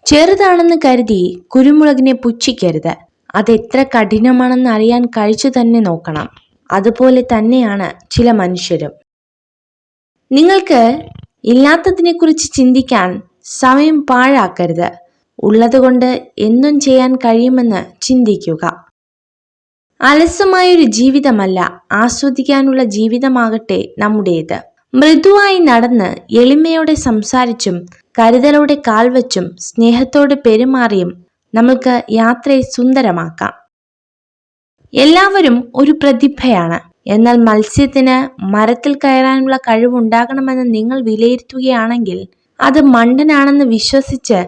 ചെറുതാണെന്ന് കരുതി കുരുമുളകിനെ പുച്ഛിക്കരുത്. അതെത്ര കഠിനമാണെന്ന് അറിയാൻ കഴിച്ചു തന്നെ നോക്കണം. അതുപോലെ തന്നെയാണ് ചില മനുഷ്യരും. നിങ്ങൾക്ക് ഇല്ലാത്തതിനെക്കുറിച്ച് ചിന്തിക്കാൻ സമയം പാഴാക്കരുത്. ഉള്ളതുകൊണ്ട് എന്തും ചെയ്യാൻ കഴിയുമെന്ന് ചിന്തിക്കുക. അലസമായൊരു ജീവിതമല്ല, ആസ്വദിക്കാനുള്ള ജീവിതമാകട്ടെ നമ്മുടേത്. മൃദുവായി നടന്ന് എളിമയോടെ സംസാരിച്ചും കരുതലോടെ കാൽവച്ചും സ്നേഹത്തോടെ പെരുമാറിയും നമുക്ക് യാത്രയെ സുന്ദരമാക്കാം. എല്ലാവരും ഒരു പ്രതിഭയാണ്. എന്നാൽ മത്സ്യത്തിന് മരത്തിൽ കയറാനുള്ള കഴിവുണ്ടാകണമെന്ന് നിങ്ങൾ വിലയിരുത്തുകയാണെങ്കിൽ അത് മണ്ടനാണെന്ന് വിശ്വസിച്ച്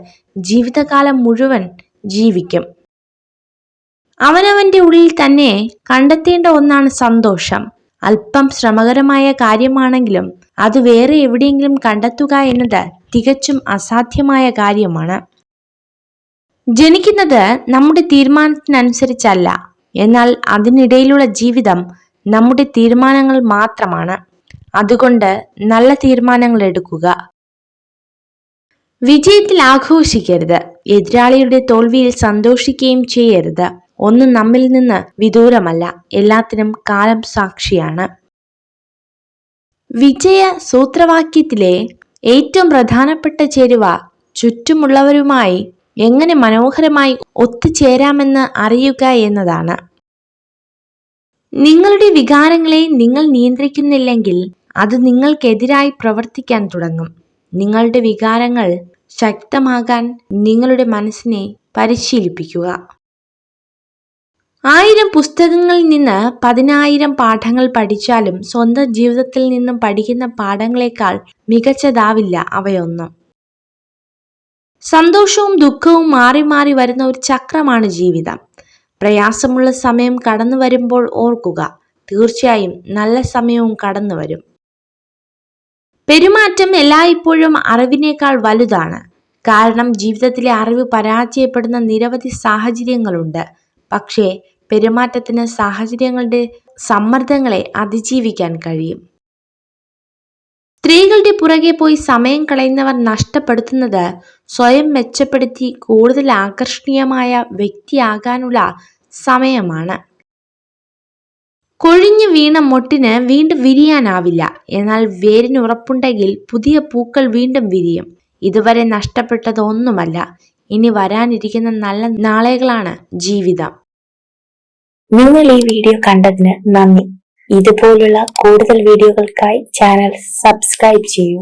ജീവിതകാലം മുഴുവൻ ജീവിക്കും. അവനവന്റെ ഉള്ളിൽ തന്നെ കണ്ടെത്തേണ്ട ഒന്നാണ് സന്തോഷം. അല്പം ശ്രമകരമായ കാര്യമാണെങ്കിലും അത് വേറെ എവിടെയെങ്കിലും കണ്ടെത്തുക എന്നത് തികച്ചും അസാധ്യമായ കാര്യമാണ്. ജനിക്കുന്നത് നമ്മുടെ തീരുമാനത്തിനനുസരിച്ചല്ല, എന്നാൽ അതിനിടയിലുള്ള ജീവിതം നമ്മുടെ തീരുമാനങ്ങൾ മാത്രമാണ്. അതുകൊണ്ട് നല്ല തീരുമാനങ്ങൾ എടുക്കുക. വിജയത്തിൽ ആഘോഷിക്കരുത്, എതിരാളിയുടെ തോൽവിയിൽ സന്തോഷിക്കുകയും ചെയ്യരുത്. ഒന്നും നമ്മിൽ നിന്ന് വിദൂരമല്ല, എല്ലാത്തിനും കാലം സാക്ഷിയാണ്. വിജയ സൂത്രവാക്യത്തിലെ ഏറ്റവും പ്രധാനപ്പെട്ട ചേരുവ ചുറ്റുമുള്ളവരുമായി എങ്ങനെ മനോഹരമായി ഒത്തുചേരാമെന്ന് അറിയുക എന്നതാണ്. നിങ്ങളുടെ വികാരങ്ങളെ നിങ്ങൾ നിയന്ത്രിക്കുന്നില്ലെങ്കിൽ അത് നിങ്ങൾക്കെതിരായി പ്രവർത്തിക്കാൻ തുടങ്ങും. നിങ്ങളുടെ വികാരങ്ങൾ ശക്തമാകാൻ നിങ്ങളുടെ മനസ്സിനെ പരിശീലിപ്പിക്കുക. 1000 പുസ്തകങ്ങളിൽ നിന്ന് 10,000 പാഠങ്ങൾ പഠിച്ചാലും സ്വന്തം ജീവിതത്തിൽ നിന്നും പഠിക്കുന്ന പാഠങ്ങളെക്കാൾ മികച്ചതാവില്ല അവയൊന്നും. സന്തോഷവും ദുഃഖവും മാറി മാറി വരുന്ന ഒരു ചക്രമാണ് ജീവിതം. പ്രയാസമുള്ള സമയം കടന്നു വരുമ്പോൾ ഓർക്കുക, തീർച്ചയായും നല്ല സമയവും കടന്നു വരും. പെരുമാറ്റം എല്ലായ്പ്പോഴും അറിവിനേക്കാൾ വലുതാണ്. കാരണം ജീവിതത്തിലെ അറിവ് പരാജയപ്പെടുന്ന നിരവധി സാഹചര്യങ്ങളുണ്ട്. പക്ഷേ പെരുമാറ്റത്തിന് സാഹചര്യങ്ങളുടെ സമ്മർദ്ദങ്ങളെ അതിജീവിക്കാൻ കഴിയും. സ്ത്രീകളുടെ പുറകെ പോയി സമയം കളയുന്നവർ നഷ്ടപ്പെടുത്തുന്നത് സ്വയം മെച്ചപ്പെടുത്തി കൂടുതൽ ആകർഷണീയമായ വ്യക്തിയാകാനുള്ള സമയമാണ്. കൊഴിഞ്ഞു വീണ മൊട്ടിന് വീണ്ടും വിരിയാനാവില്ല. എന്നാൽ വേരിന് ഉറപ്പുണ്ടെങ്കിൽ പുതിയ പൂക്കൾ വീണ്ടും വിരിയും. ഇതുവരെ നഷ്ടപ്പെട്ടത് ഒന്നുമല്ല, ഇനി വരാനിരിക്കുന്ന നല്ല നാളുകളാണ് ജീവിതം. നിങ്ങൾ ഈ വീഡിയോ കണ്ടതിന് നന്ദി. ഇതുപോലുള്ള കൂടുതൽ വീഡിയോകൾക്കായി ചാനൽ സബ്സ്ക്രൈബ് ചെയ്യൂ.